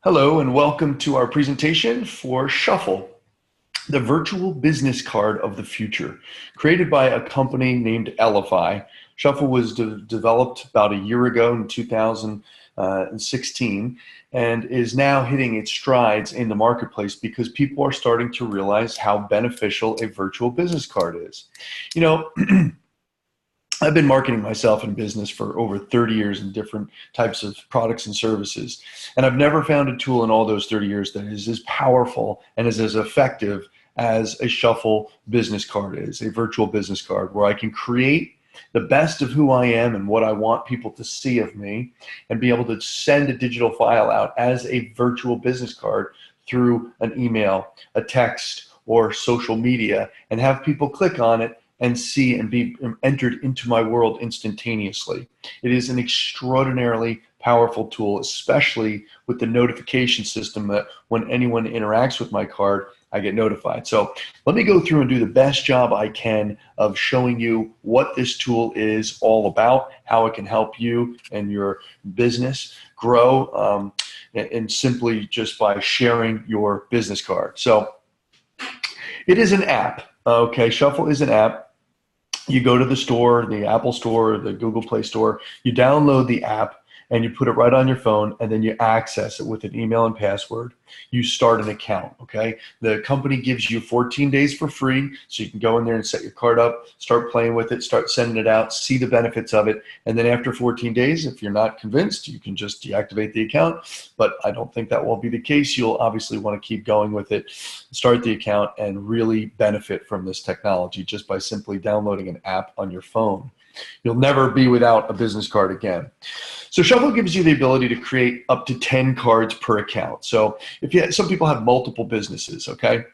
Hello and welcome to our presentation for Shuffle, the virtual business card of the future. Created by a company named Elify. Shuffle was developed about a year ago in 2016 and is now hitting its strides in the marketplace because people are starting to realize how beneficial a virtual business card is. You know, I've been marketing myself in business for over 30 years in different types of products and services. And I've never found a tool in all those 30 years that is as powerful and is as effective as a Shuffle business card is, a virtual business card where I can create the best of who I am and what I want people to see of me and be able to send a digital file out as a virtual business card through an email, a text, or social media and have people click on it and see and be entered into my world instantaneously. It is an extraordinarily powerful tool, especially with the notification system that when anyone interacts with my card, I get notified. So let me go through and do the best job I can of showing you what this tool is all about, how it can help you and your business grow, and simply just by sharing your business card. So it is an app. Okay, Shuffle is an app. You go to the store, the Apple Store, the Google Play Store, you download the app and you put it right on your phone and then you access it with an email and password. You start an account, okay? The company gives you 14 days for free, so you can go in there and set your card up, start playing with it, start sending it out, see the benefits of it, and then after 14 days, if you're not convinced, you can just deactivate the account, but I don't think that will be the case. You'll obviously want to keep going with it, start the account, and really benefit from this technology just by simply downloading an app on your phone. You'll never be without a business card again. So Shuffle gives you the ability to create up to 10 cards per account. So some people have multiple businesses, okay?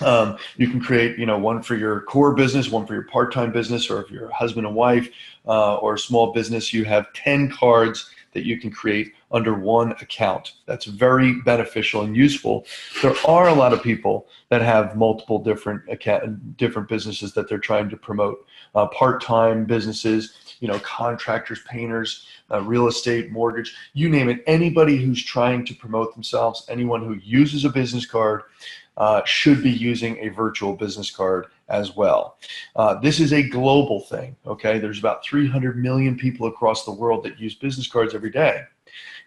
You can create, one for your core business, one for your part-time business, or if you're a husband and wife or a small business, you have 10 cards that you can create under one account. That's very beneficial and useful. There are a lot of people that have multiple different businesses that they're trying to promote. Part-time businesses, contractors, painters, real estate, mortgage, you name it. Anybody who's trying to promote themselves, anyone who uses a business card should be using a virtual business card as well. This is a global thing, okay? There's about 300 million people across the world that use business cards every day.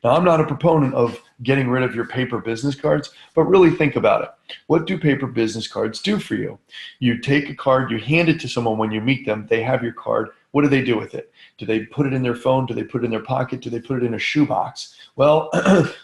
Now, I'm not a proponent of getting rid of your paper business cards, but really think about it. What do paper business cards do for you? You take a card, you hand it to someone when you meet them, they have your card. What do they do with it? Do they put it in their phone? Do they put it in their pocket? Do they put it in a shoebox? Well,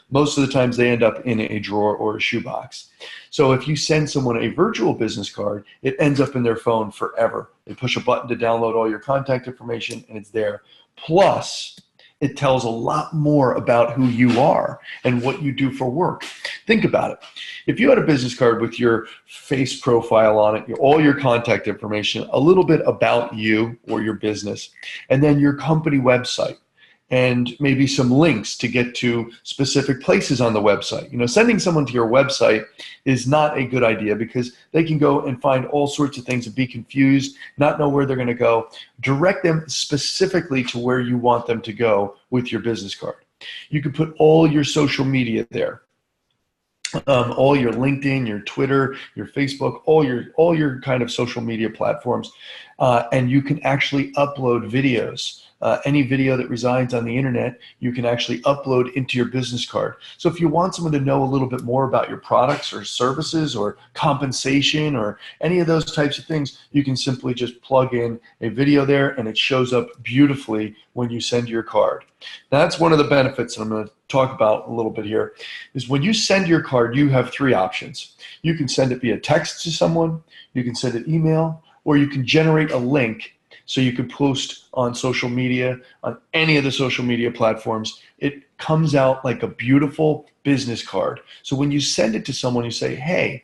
most of the times they end up in a drawer or a shoebox. So if you send someone a virtual business card, it ends up in their phone forever. They push a button to download all your contact information and it's there. Plus, it tells a lot more about who you are and what you do for work. Think about it. If you had a business card with your face profile on it, all your contact information, a little bit about you or your business, and then your company website, and maybe some links to get to specific places on the website. Sending someone to your website is not a good idea because they can go and find all sorts of things and be confused, not know where they're going to go. Direct them specifically to where you want them to go with your business card. You can put all your social media there. All your LinkedIn, your Twitter, your Facebook, all your kind of social media platforms, and you can actually upload videos. Any video that resides on the internet, you can actually upload into your business card. So if you want someone to know a little bit more about your products or services or compensation or any of those types of things, you can simply just plug in a video there and it shows up beautifully when you send your card. Now, that's one of the benefits that I'm going to talk about a little bit here, is when you send your card, you have three options. You can send it via text to someone, you can send an email, or you can generate a link so you can post on social media, on any of the social media platforms. It comes out like a beautiful business card. So when you send it to someone, you say, hey,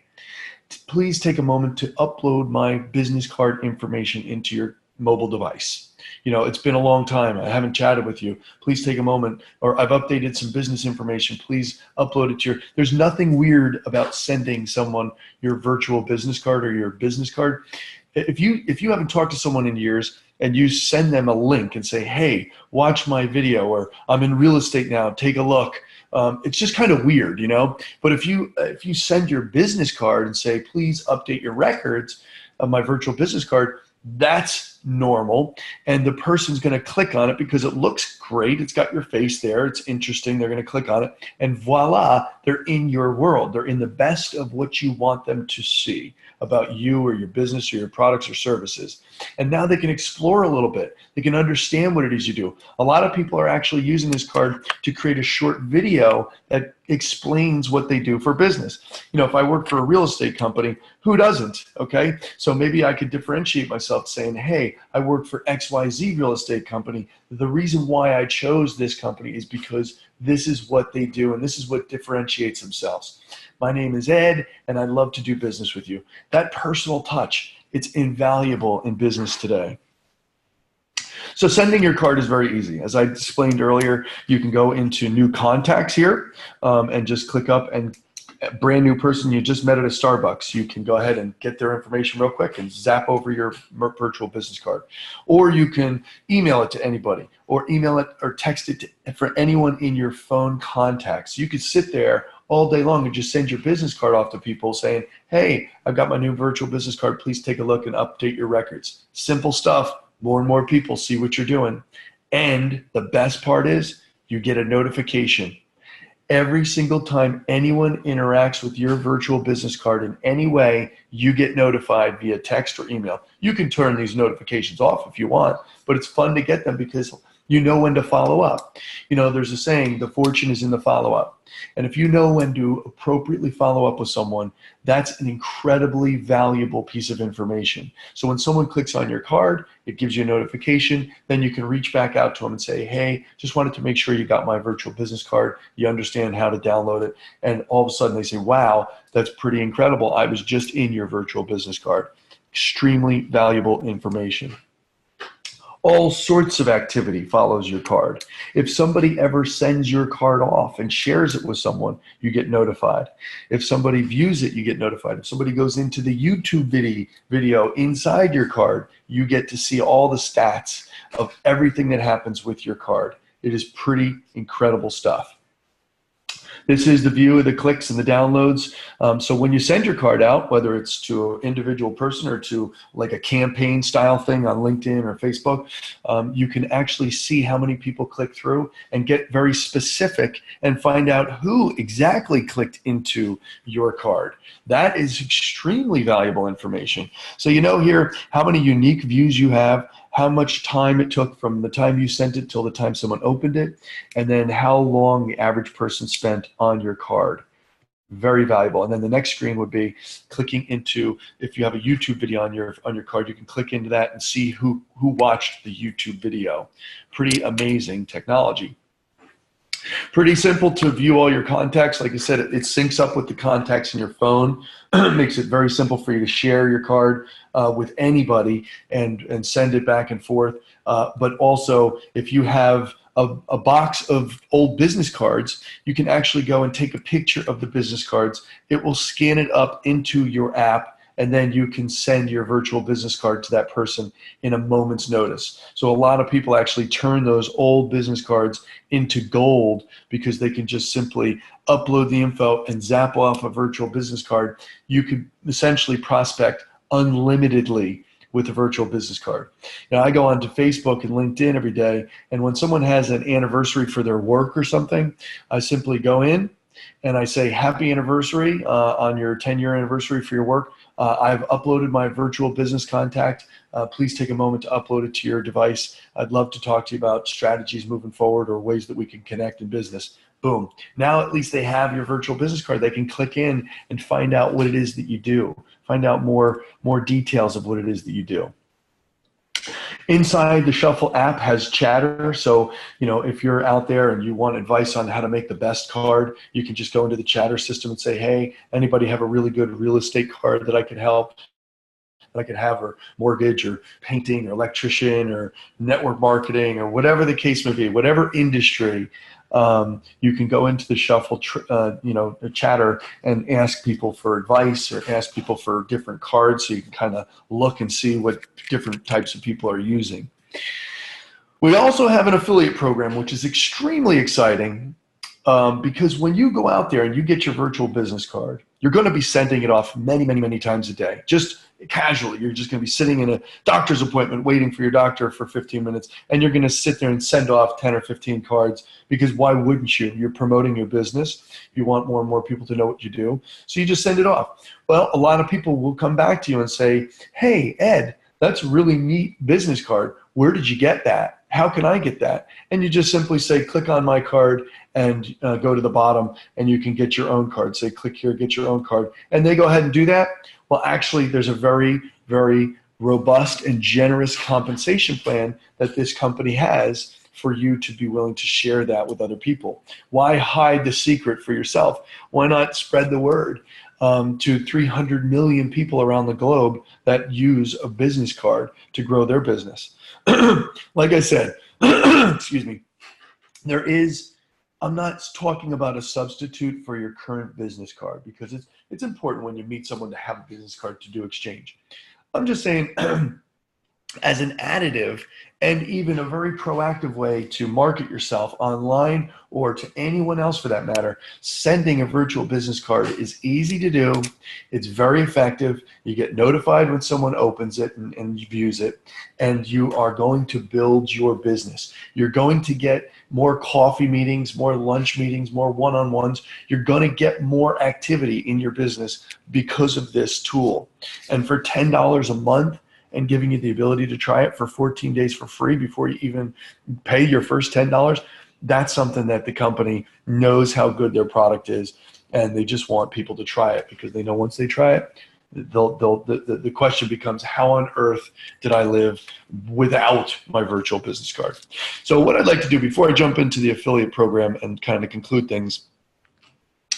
please take a moment to upload my business card information into your mobile device. It's been a long time. I haven't chatted with you. Please take a moment, or I've updated some business information. Please upload it to there's nothing weird about sending someone your virtual business card or your business card. If you haven't talked to someone in years, and you send them a link and say, hey, watch my video, or I'm in real estate now, take a look. It's just kind of weird, you know? But if you send your business card and say, please update your records of my virtual business card, that's normal. And the person's going to click on it because it looks great. It's got your face there. It's interesting. They're going to click on it. And voila, they're in your world. They're in the best of what you want them to see about you or your business or your products or services. And now they can explore a little bit. They can understand what it is you do. A lot of people are actually using this card to create a short video that explains what they do for business. You know, if I work for a real estate company, who doesn't? Okay. So maybe I could differentiate myself saying, hey, I work for XYZ real estate company. The reason why I chose this company is because this is what they do and this is what differentiates themselves. My name is Ed and I'd love to do business with you. That personal touch, it's invaluable in business today. So sending your card is very easy. As I explained earlier, you can go into new contacts here and just click up, and a brand new person you just met at a Starbucks, you can go ahead and get their information real quick and zap over your virtual business card. Or you can email it to anybody, or email it or text it for anyone in your phone contacts. You could sit there all day long and just send your business card off to people saying, hey, I've got my new virtual business card. Please take a look and update your records. Simple stuff. More and more people see what you're doing. And the best part is you get a notification. Every single time anyone interacts with your virtual business card in any way, you get notified via text or email. You can turn these notifications off if you want, but it's fun to get them because you know when to follow up. You know, there's a saying, the fortune is in the follow-up. And if you know when to appropriately follow up with someone, that's an incredibly valuable piece of information. So when someone clicks on your card, it gives you a notification. Then you can reach back out to them and say, hey, just wanted to make sure you got my virtual business card. You understand how to download it. And all of a sudden they say, wow, that's pretty incredible. I was just in your virtual business card. Extremely valuable information. All sorts of activity follows your card. If somebody ever sends your card off and shares it with someone, you get notified. If somebody views it, you get notified. If somebody goes into the YouTube video inside your card, you get to see all the stats of everything that happens with your card. It is pretty incredible stuff. This is the view of the clicks and the downloads. So when you send your card out, whether it's to an individual person or to like a campaign style thing on LinkedIn or Facebook, you can actually see how many people click through and get very specific and find out who exactly clicked into your card. That is extremely valuable information. So you know here how many unique views you have, how much time it took from the time you sent it till the time someone opened it, and then how long the average person spent on your card. Very valuable. And then the next screen would be clicking into, if you have a YouTube video on your card, you can click into that and see who watched the YouTube video. Pretty amazing technology. Pretty simple to view all your contacts. Like I said, it syncs up with the contacts in your phone. Makes it very simple for you to share your card with anybody and send it back and forth. But also, if you have a box of old business cards, you can actually go and take a picture of the business cards. It will scan it up into your app, and then you can send your virtual business card to that person in a moment's notice. So a lot of people actually turn those old business cards into gold because they can just simply upload the info and zap off a virtual business card. You could essentially prospect unlimitedly with a virtual business card. Now, I go onto Facebook and LinkedIn every day, and when someone has an anniversary for their work or something, I simply go in and I say, happy anniversary on your 10-year anniversary for your work. I've uploaded my virtual business contact. Please take a moment to upload it to your device. I'd love to talk to you about strategies moving forward or ways that we can connect in business. Boom. Now at least they have your virtual business card. They can click in and find out what it is that you do. Find out more details of what it is that you do. Inside the Shuffle app has chatter. So, you know, if you're out there and you want advice on how to make the best card, you can just go into the chatter system and say, hey, anybody have a really good real estate card that I could help? that I could have, or mortgage or painting or electrician or network marketing or whatever the case may be, whatever industry. You can go into the Shuffle, chatter and ask people for advice or ask people for different cards, so you can kind of look and see what different types of people are using. We also have an affiliate program, which is extremely exciting, because when you go out there and you get your virtual business card, you're going to be sending it off many, many, many times a day, just casually. You're just going to be sitting in a doctor's appointment waiting for your doctor for 15 minutes, and you're going to sit there and send off 10 or 15 cards, because why wouldn't you? You're promoting your business. You want more and more people to know what you do, so you just send it off. Well, a lot of people will come back to you and say, hey, Ed, that's a really neat business card. Where did you get that? How can I get that? And you just simply say, click on my card and go to the bottom, and you can get your own card. Say, click here, get your own card. And they go ahead and do that. Well, actually, there's a very, very robust and generous compensation plan that this company has for you to be willing to share that with other people. Why hide the secret for yourself? Why not spread the word to 300 million people around the globe that use a business card to grow their business? Like I said, excuse me, I'm not talking about a substitute for your current business card, because it's important when you meet someone to have a business card to do exchange. I'm just saying, as an additive and even a very proactive way to market yourself online, or to anyone else for that matter, sending a virtual business card is easy to do. It's very effective. You get notified when someone opens it and views it, and you are going to build your business. You're going to get more coffee meetings, more lunch meetings, more one-on-ones. You're going to get more activity in your business because of this tool. And for $10 a month, and giving you the ability to try it for 14 days for free before you even pay your first $10, that's something that the company knows how good their product is, and they just want people to try it, because they know once they try it, the question becomes, how on earth did I live without my virtual business card? So what I'd like to do before I jump into the affiliate program and kind of conclude things,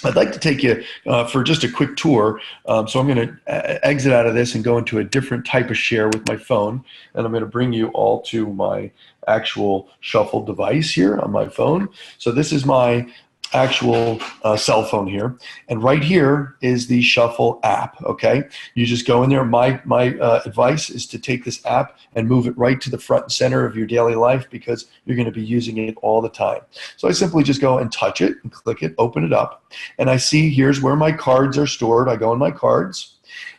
I'd like to take you for just a quick tour. So I'm going to exit out of this and go into a different type of share with my phone. And I'm going to bring you all to my actual Shuffle device here on my phone. So this is my actual cell phone here. And right here is the Shuffle app, okay? You just go in there. My advice is to take this app and move it right to the front and center of your daily life, because you're going to be using it all the time. So I simply just go and touch it and click it, open it up, and I see here's where my cards are stored. I go in my cards,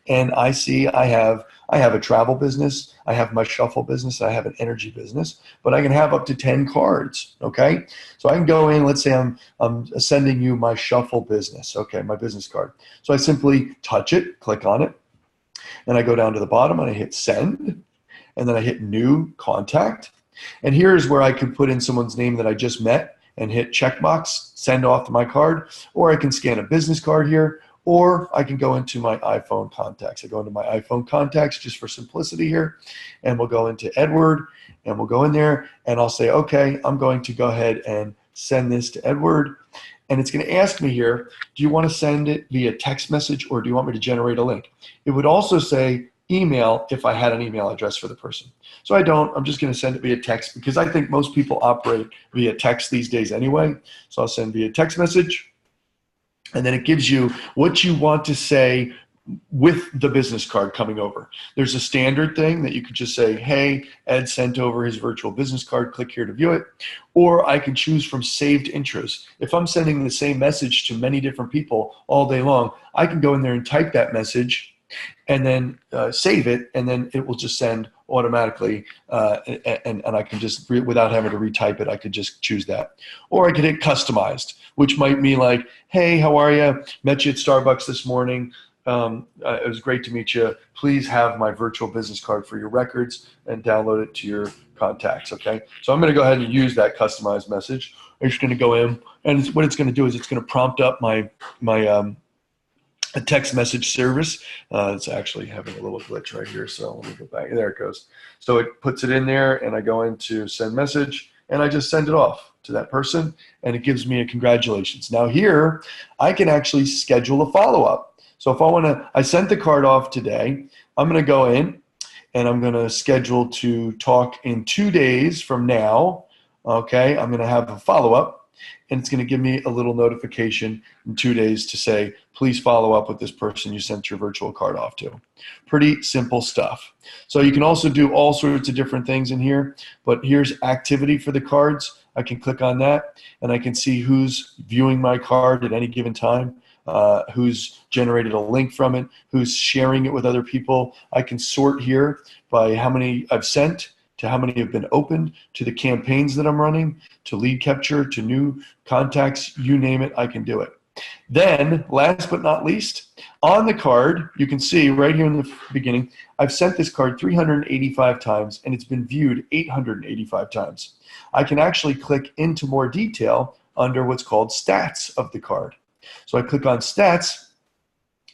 and I see I have a travel business, I have my Shuffle business, I have an energy business, but I can have up to 10 cards, okay? So I can go in, let's say I'm sending you my Shuffle business, okay, my business card. So I simply touch it, click on it, and I go down to the bottom and I hit send, and then I hit new contact. And here's where I can put in someone's name that I just met and hit checkbox, send off to my card, or I can scan a business card here, or I can go into my iPhone contacts. I go into my iPhone contacts just for simplicity here, and we'll go into Edward, and we'll go in there, and I'll say, okay, I'm going to go ahead and send this to Edward. And it's going to ask me here, do you want to send it via text message, or do you want me to generate a link? It would also say email if I had an email address for the person. So I don't. I'm just going to send it via text, because I think most people operate via text these days anyway. So I'll send via text message. And then it gives you what you want to say with the business card coming over. There's a standard thing that you could just say, hey, Ed sent over his virtual business card, click here to view it. Or I can choose from saved intros. If I'm sending the same message to many different people all day long, I can go in there and type that message and then save it, and then it will just send automatically, and I can just, without having to retype it, I could just choose that. Or I could hit customized, which might be like, hey, how are you? Met you at Starbucks this morning. It was great to meet you. Please have my virtual business card for your records and download it to your contacts, okay? So I'm going to go ahead and use that customized message. I'm just going to go in, and what it's going to do is it's going to prompt up my a text message service. It's actually having a little glitch right here, so let me go back. There it goes. So it puts it in there, and I go into send message, and I just send it off to that person, and it gives me a congratulations. Now here, I can actually schedule a follow-up. So if I want to, I sent the card off today. I'm going to go in and I'm going to schedule to talk in 2 days from now. Okay, I'm going to have a follow-up, and it's going to give me a little notification in 2 days to say, please follow up with this person you sent your virtual card off to. Pretty simple stuff. So you can also do all sorts of different things in here, but here's activity for the cards. I can click on that, and I can see who's viewing my card at any given time, who's generated a link from it, who's sharing it with other people. I can sort here by how many I've sent, to how many have been opened, to the campaigns that I'm running, to lead capture, to new contacts, you name it, I can do it. Then, last but not least, on the card, you can see right here in the beginning, I've sent this card 385 times, and it's been viewed 885 times. I can actually click into more detail under what's called stats of the card. So I click on stats.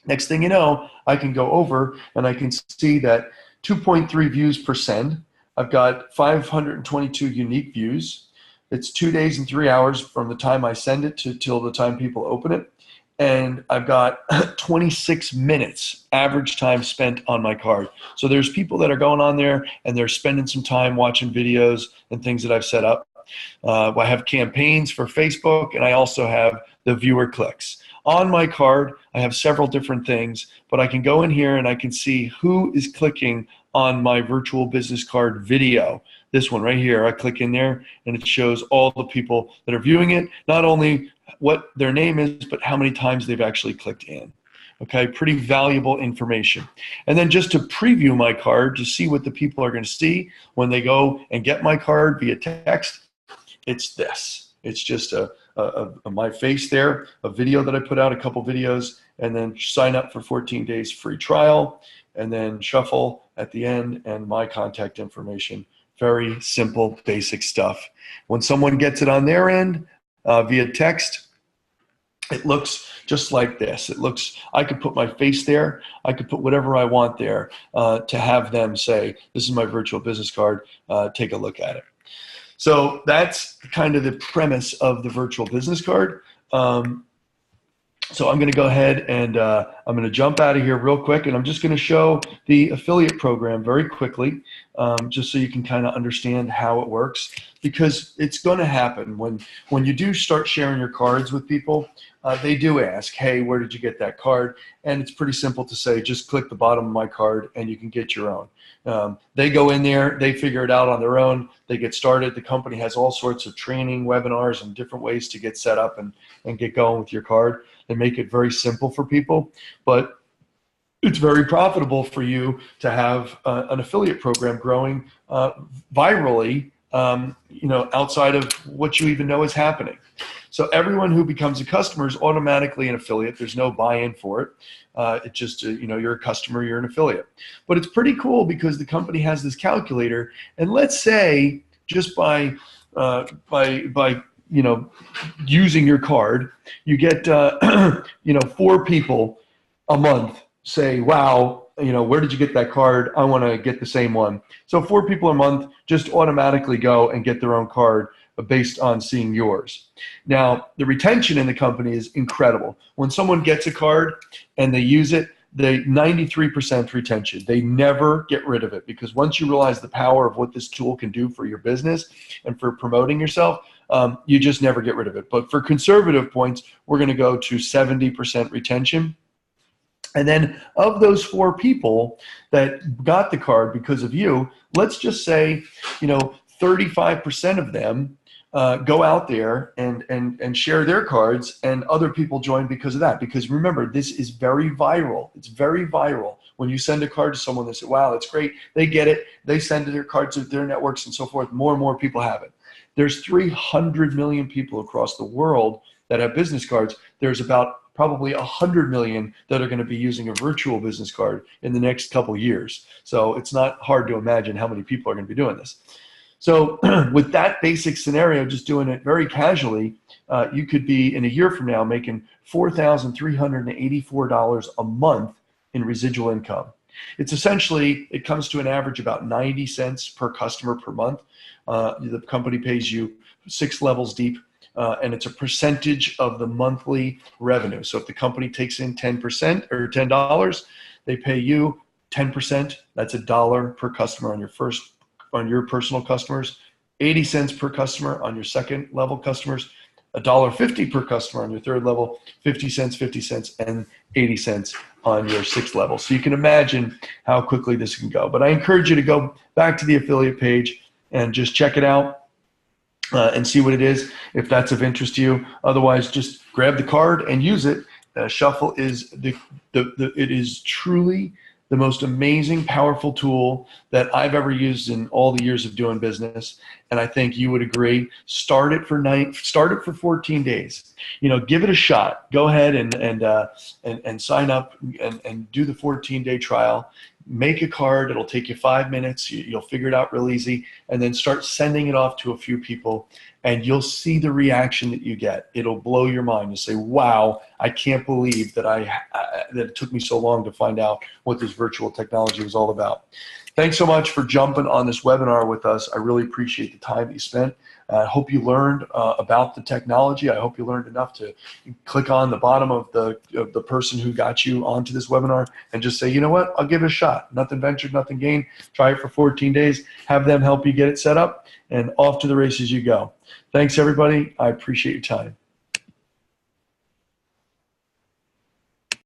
Next thing you know, I can go over and I can see that 2.3 views per send. I've got 522 unique views. It's 2 days and 3 hours from the time I send it to till the time people open it. And I've got 26 minutes average time spent on my card. So there's people that are going on there and they're spending some time watching videos and things that I've set up. I have campaigns for Facebook, and I also have the viewer clicks. On my card, I have several different things, but I can go in here and I can see who is clicking on my virtual business card video. This one right here, I click in there and it shows all the people that are viewing it, not only what their name is, but how many times they've actually clicked in. Okay, pretty valuable information. And then just to preview my card to see what the people are going to see when they go and get my card via text, it's this. It's just my face there, a video that I put out, a couple videos, and then sign up for 14 days free trial, and then shuffle at the end and my contact information. Very simple, basic stuff. When someone gets it on their end via text, it looks just like this. It looks, I could put my face there. I could put whatever I want there to have them say, this is my virtual business card, take a look at it. So that's kind of the premise of the virtual business card. So I'm going to go ahead and I'm going to jump out of here real quick, and I'm just going to show the affiliate program very quickly, just so you can kind of understand how it works, because it's going to happen when you do start sharing your cards with people. They do ask, hey, where did you get that card? And it's pretty simple to say, just click the bottom of my card and you can get your own. They go in there, they figure it out on their own, they get started. The company has all sorts of training, webinars, and different ways to get set up and get going with your card. They make it very simple for people, but it's very profitable for you to have an affiliate program growing virally, outside of what you even know is happening. So everyone who becomes a customer is automatically an affiliate. There's no buy-in for it. It's just, you're a customer, you're an affiliate. But it's pretty cool because the company has this calculator, and let's say just by using your card, you get 4 people a month say, wow, where did you get that card? I want to get the same one. So 4 people a month just automatically go and get their own card based on seeing yours. Now, the retention in the company is incredible. When someone gets a card and they use it, they 93% retention. They never get rid of it, because once you realize the power of what this tool can do for your business and for promoting yourself, you just never get rid of it. But for conservative points, we're going to go to 70% retention. And then of those 4 people that got the card because of you, let's just say, 35% of them go out there and share their cards, and other people join because of that. Because remember, this is very viral. It's very viral. When you send a card to someone, they say, wow, that's great. They get it. They send their cards to their networks and so forth. More and more people have it. There's 300 million people across the world that have business cards. There's about probably 100 million that are going to be using a virtual business card in the next couple years. So it's not hard to imagine how many people are going to be doing this. So with that basic scenario, just doing it very casually, you could be in a year from now making $4,384 a month in residual income. It's essentially, it comes to an average about 90 cents per customer per month. The company pays you 6 levels deep, and it's a percentage of the monthly revenue. So if the company takes in 10% or $10, they pay you 10%, that's $1 per customer on your personal customers, 80 cents per customer on your second level customers, $1.50 per customer on your third level, 50 cents, and 80 cents on your sixth level. So you can imagine how quickly this can go. But I encourage you to go back to the affiliate page and just check it out and see what it is, if that's of interest to you. Otherwise, just grab the card and use it. Shuffle is it is truly the most amazing, powerful tool that I've ever used in all the years of doing business. And I think you would agree. Start it for 14 days. Give it a shot. Go ahead and sign up and do the 14-day trial. Make a card. It'll take you 5 minutes. You'll figure it out real easy, and then start sending it off to a few people, and you'll see the reaction that you get. It'll blow your mind. You'll say, wow, I can't believe that that it took me so long to find out what this virtual technology was all about. Thanks so much for jumping on this webinar with us. I really appreciate the time that you spent. I hope you learned about the technology. I hope you learned enough to click on the bottom of the person who got you onto this webinar and just say, you know what, I'll give it a shot. Nothing ventured, nothing gained. Try it for 14 days. Have them help you get it set up, and off to the races you go. Thanks, everybody. I appreciate your time.